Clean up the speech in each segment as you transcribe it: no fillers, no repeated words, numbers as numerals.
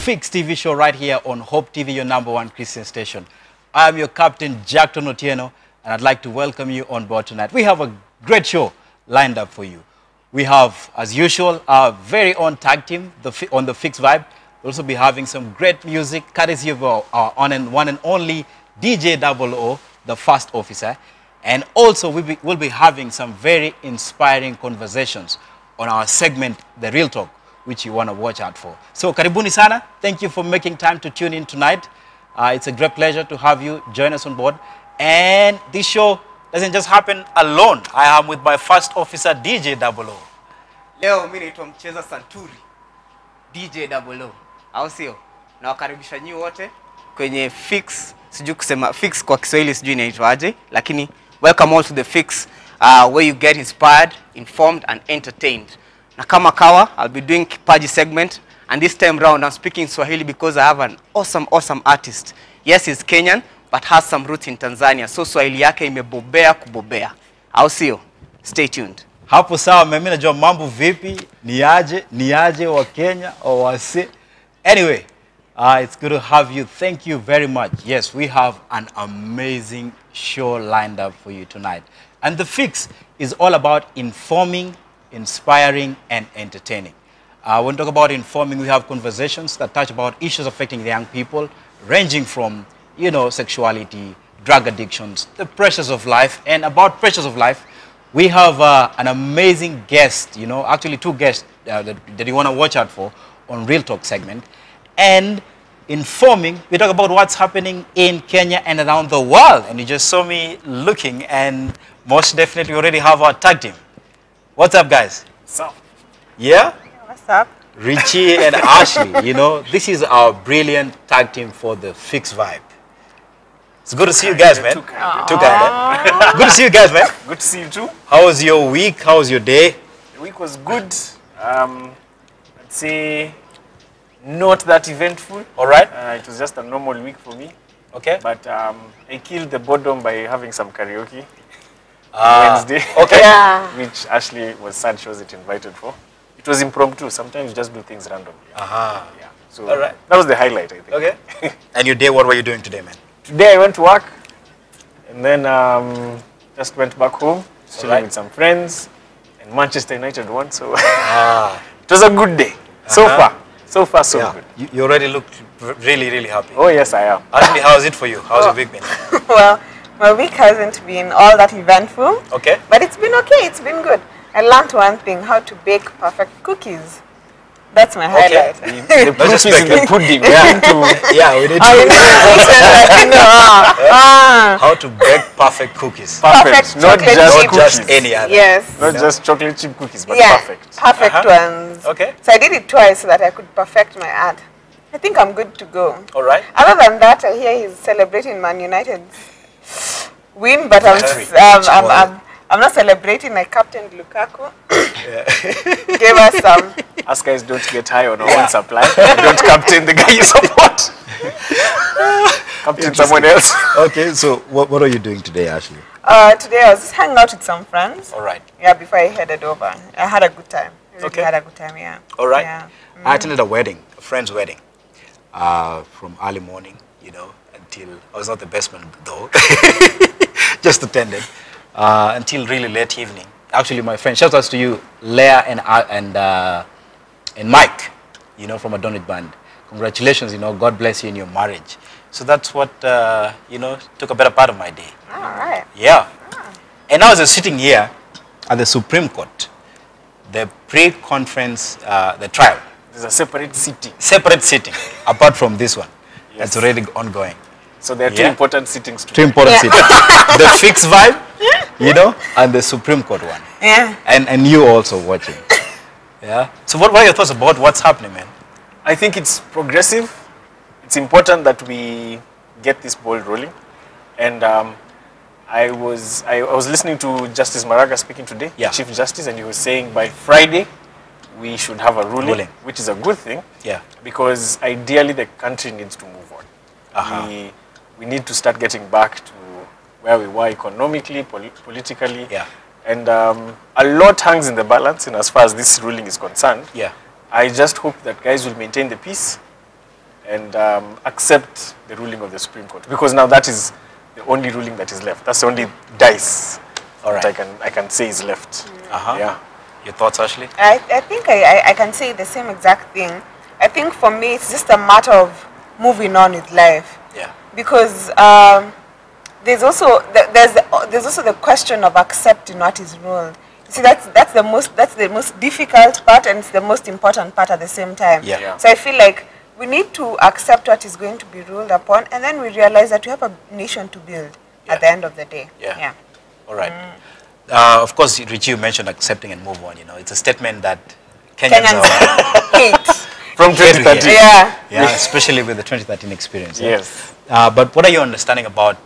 Fix TV show right here on Hope TV, your #1 Christian station. I am your captain, Jackton Otieno, and I'd like to welcome you on board tonight. We have a great show lined up for you. We have, as usual, our very own tag team on the Fix Vibe. We'll also be having some great music, courtesy of our one and only DJ 00, the first officer. And also, we'll be having some very inspiring conversations on our segment, The Real Talk, which you want to watch out for. So, karibuni sana. Thank you for making time to tune in tonight. It's a great pleasure to have you join us on board. And this show doesn't just happen alone. I am with my first officer, DJ 00. Leo mimi naitwa Mcheza Santuri, DJ 00. Au sio? Na wakaribisha nyinyi wote kwenye Fix. Sijui kusema Fix kwa Kiswahili sijui inaitwaje, lakini welcome all to the Fix, where you get inspired, informed and entertained. Na kama kawa, I'll be doing Kipaji segment, and this time round I'm speaking Swahili because I have an awesome artist. Yes, he's Kenyan but has some roots in Tanzania. So Swahili yake imebobea kubobea. Au sio? Stay tuned. Hapo sawa, mimi najua mambo vipi, niaje wa Kenya or wase. Anyway, it's good to have you. Thank you very much. Yes, we have an amazing show lined up for you tonight. And the Fix is all about informing, inspiring and entertaining. When we talk about informing, we have conversations that touch about issues affecting the young people, ranging from, sexuality, drug addictions, the pressures of life. And about pressures of life, we have an amazing guest, actually two guests that you want to watch out for on Real Talk segment. And informing, we talk about what's happening in Kenya and around the world. And you just saw me looking, and most definitely we already have our tag team. What's up, guys? What's up? Yeah? What's up? Richie and Ashley, this is our brilliant tag team for the Fix Vibe. It's good to see you guys, man. Good to see you guys, man. Good to see you too. How was your week? How was your day? The week was good. I'd say not that eventful. All right. It was just a normal week for me. Okay. But I killed the boredom by having some karaoke Wednesday. Okay. Yeah. Which Ashley was sad she wasn't invited for. It was impromptu. Sometimes you just do things randomly. Aha. Yeah. So All right. that was the highlight, I think. Okay. And your day, what were you doing today, man? Today I went to work and then just went back home, chilling with some friends, and Manchester United won, so it was a good day. So far, so good. You already look really happy. Oh yes, I am. Ashley, how is it for you? How's your week been? Well, my week hasn't been all that eventful. Okay. But it's been okay. It's been good. I learned one thing: how to bake perfect cookies. That's my highlight. The proof is in the pudding. Yeah, we need to how to bake perfect cookies. Perfect, not just any other. Yes. Not just chocolate chip cookies, but Yeah, perfect. perfect ones. Okay. So I did it twice so that I could perfect my art. I think I'm good to go. All right. Other than that, I hear he's celebrating Man United's win, but I'm not celebrating like Captain Lukaku. Gave us some. Us guys don't get high on our own supply. Don't captain the guy you support. Captain someone else. Okay, so what are you doing today, Ashley? Today I was just hanging out with some friends. All right. Yeah, before I headed over. I had a good time. Okay. I had a good time, yeah. All right. Yeah. I attended a wedding, a friend's wedding, from early morning, until, I was not the best man though, just attended, until really late evening. Actually, my friend, shout outs to you, Leah and Mike, from Adonit Band. Congratulations, God bless you in your marriage. So that's what, took a better part of my day. All right. Yeah. And I was sitting here at the Supreme Court, the pre-conference, the trial. There's a separate city. Separate sitting, apart from this one. Yes. It's already ongoing. So there are two important sittings. Two important sittings. The Fix Vibe, and the Supreme Court one. Yeah. And you also watching. Yeah. So what are your thoughts about what's happening, man? I think it's progressive. It's important that we get this ball rolling. And I was listening to Justice Maraga speaking today, Chief Justice, and he was saying by Friday we should have a ruling, which is a good thing. Yeah. Because ideally the country needs to move on. We need to start getting back to where we were economically, politically. Yeah. And a lot hangs in the balance in as far as this ruling is concerned. Yeah. I just hope that guys will maintain the peace and accept the ruling of the Supreme Court, because now that is the only ruling that is left. That's the only dice All right. that I can say is left. Yeah. Your thoughts, Ashley? I think I can say the same exact thing. I think for me, it's just a matter of moving on with life. Yeah. Because there's also the question of accepting what is ruled. You see, that's the most difficult part, and it's the most important part at the same time. Yeah. Yeah. So I feel like we need to accept what is going to be ruled upon, and then we realize that we have a nation to build Yeah. at the end of the day. Yeah. All right. Of course, Richie, you mentioned accepting and move on. You know, it's a statement that Kenyans Kenyans hate. From 2013. Yeah. yeah, especially with the 2013 experience. Yeah? Yes. But what are your understanding about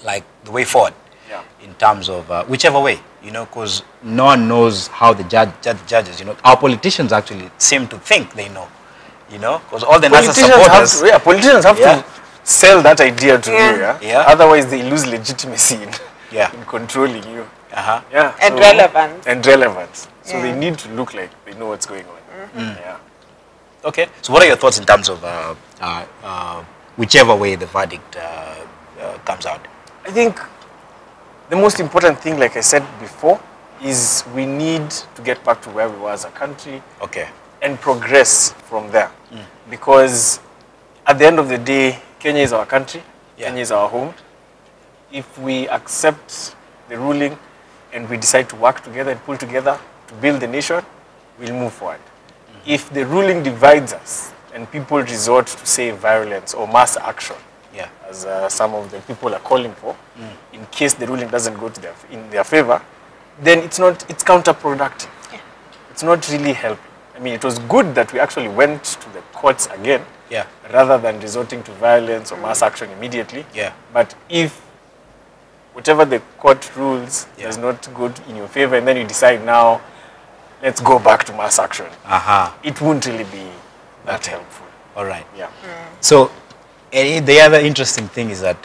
like the way forward Yeah. in terms of whichever way, you know, because no one knows how the judges, you know, our politicians actually seem to think they know, you know, because all the NASA supporters. Politicians have Yeah. to sell that idea to Yeah. you. Yeah? Yeah. Otherwise, they lose legitimacy in, Yeah. in controlling you. Uh-huh. Yeah. And relevance. And relevance. So Yeah. they need to look like they know what's going on. Yeah. Okay. So what are your thoughts in terms of whichever way the verdict comes out? I think the most important thing, like I said before, is we need to get back to where we were as a country Okay. and progress from there. Because at the end of the day, Kenya is our country, Yeah. Kenya is our home. If we accept the ruling and we decide to work together and pull together to build the nation, we'll move forward. If the ruling divides us and people resort to, say, violence or mass action, Yeah. as some of the people are calling for, in case the ruling doesn't go to in their favor, then it's counterproductive. It's not really helping. I mean, it was good that we actually went to the courts again, Yeah. rather than resorting to violence or mass action immediately. Yeah. But if whatever the court rules Yeah. does not go in your favor, and then you decide now, let's go back to mass action, it won't really be that Okay. helpful. All right. Yeah. So the other interesting thing is that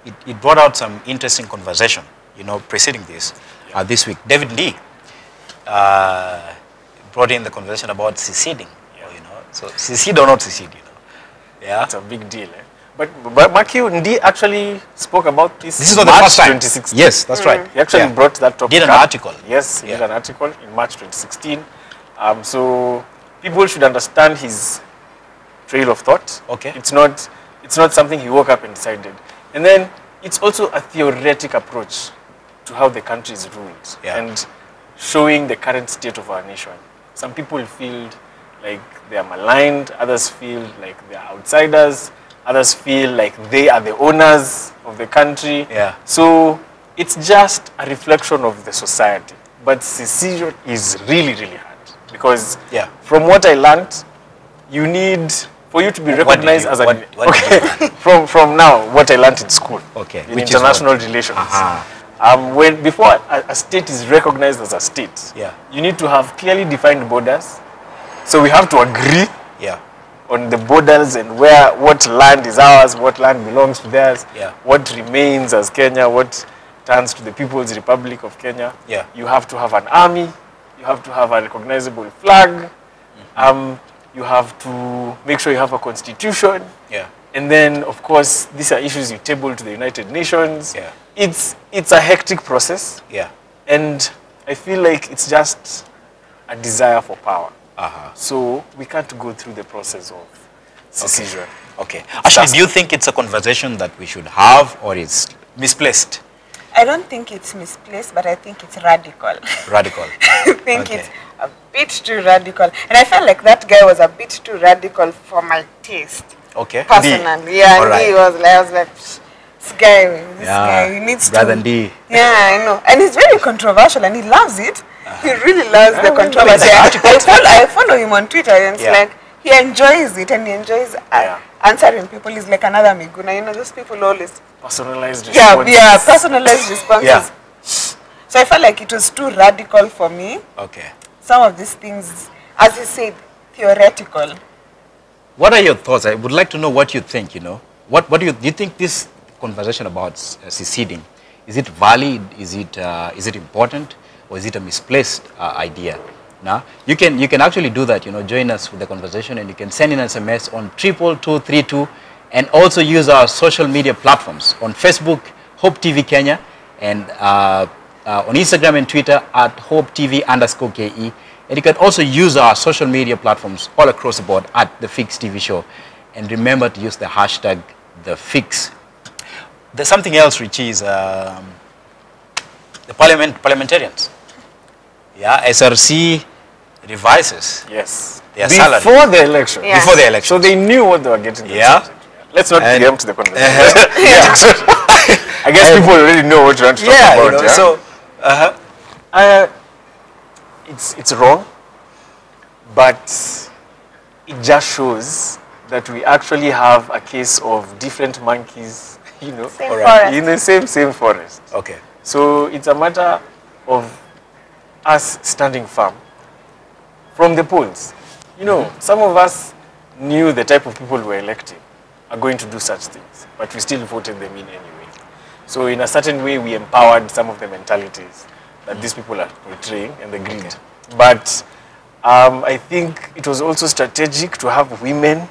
it brought out some interesting conversation, you know, preceding this this week. David Lee brought in the conversation about seceding, you know. So secede or not secede, you know. Yeah. It's a big deal. But Maki Ndi actually spoke about this. This is not the March first time. 2016. Yes, that's right. He actually brought that topic Did an up. article. Yes, he Yeah. did an article in March 2016. So people should understand his trail of thought. Okay. It's not something he woke up and decided. And then it's also a theoretic approach to how the country is ruled, Yeah. and showing the current state of our nation. Some people feel like they are maligned, others feel like they are outsiders, others feel like they are the owners of the country. Yeah. So it's just a reflection of the society. But secession is really, really hard, because Yeah. from what I learned, you need, for you to be What did recognized you- as a what did you okay, from now, what I learned in school, Okay, in which is international what? relations. Uh-huh. Before a state is recognized as a state, Yeah. you need to have clearly defined borders. So we have to agree Yeah. on the borders and what land is ours, what land belongs to theirs, Yeah. what remains as Kenya, what turns to the People's Republic of Kenya. Yeah. You have to have an army, you have to have a recognizable flag, you have to make sure you have a constitution, Yeah. and then of course these are issues you table to the United Nations. Yeah. It's a hectic process, Yeah. and I feel like it's just a desire for power. Uh-huh. So we can't go through the process of secession. Okay. Actually, do you think it's a conversation that we should have, or it's misplaced? I don't think it's misplaced, but I think it's radical. Radical. I think Okay. it's a bit too radical. And I felt like that guy was a bit too radical for my taste, Okay. personally. Yeah, All and right. I was like, this guy, he needs Brother to... D. Yeah, I know. And he's very controversial, and he loves it. He really loves the well, controversy. it's I follow him on Twitter, and it's Yeah. like, he enjoys it, and he enjoys answering people. He's like another Miguna. You know, those people always... Personalized Yeah, responses. personalized responses. Yeah. So I felt like it was too radical for me. Okay. Some of these things, as you said, theoretical. What are your thoughts? I would like to know what you think, you know. What do you think this conversation about seceding, is it valid? Is it important? Or is it a misplaced idea? Now, you can actually do that, you know, join us with the conversation, and you can send in an SMS on 22232, and also use our social media platforms on Facebook, Hope TV Kenya, and on Instagram and Twitter at HopeTV_KE. And you can also use our social media platforms all across the board at The Fix TV Show. And remember to use the hashtag #TheFix. There's something else, Richie, is the parliamentarians. Yeah, SRC revises Yes. their salary. Before the election. Yeah. Before the election. So they knew what they were getting. Yeah. Let's not And- preempt the conversation. I guess people already know what you want to talk Yeah, about. you know, yeah? so, It's wrong, but it just shows that we actually have a case of different monkeys, you know, Same Alright. forest. in the same forest. okay. So it's a matter of us standing firm from the polls. You know, some of us knew the type of people we're electing are going to do such things, but we still voted them in anyway. So in a certain way, we empowered some of the mentalities that these people are portraying and the greed. Okay. But I think it was also strategic to have women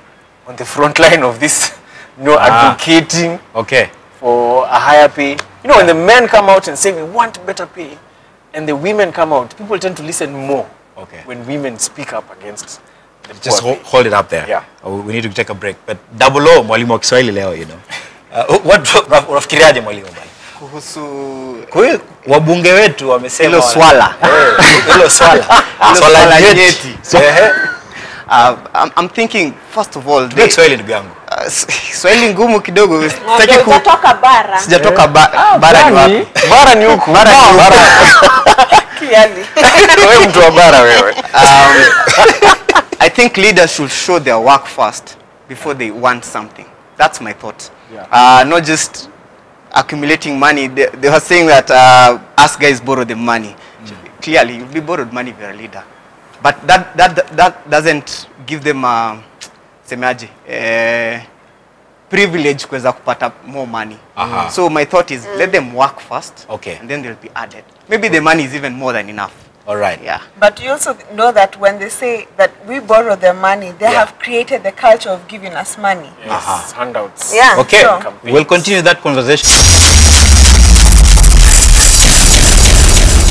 on the front line of this, you know, advocating Okay. for a higher pay. You know, when the men come out and say we want better pay, and the women come out, people tend to listen more Okay. when women speak up against the Just poor pay. hold it up there. Yeah. We need to take a break. But double O, mwalimu wa Kiswahili leo, you know. Unafikiriaje mwalimu bwana? Kuhusu Kwa hiyo wabunge wetu wamesema hilo swala. Hilo swala. swala nyeti. nyeti. Ehe. I'm thinking first of all, Ndio Kiswahili ndugu yangu. Swahili ngumu kidogo. Sitaki Ndio ku utatoka bara. sijatoka bara ni wapi? Bara ni huku. Bara ni huku. Kiali. Wewe mtu wa bara wewe. I think leaders should show their work first before they want something. That's my thought. Yeah. Not just accumulating money. They were saying that us guys borrow the money. Clearly, we borrowed money if you're a leader. But that doesn't give them semaje, privilege kuweza kupata more money. Aha. So my thought is let them work first, Okay. and then they'll be added. Maybe the money is even more than enough. All right. Yeah. But you also know that when they say that we borrow their money, they Yeah. have created the culture of giving us money. Yes, handouts. Yeah. Okay. So, We'll continue that conversation.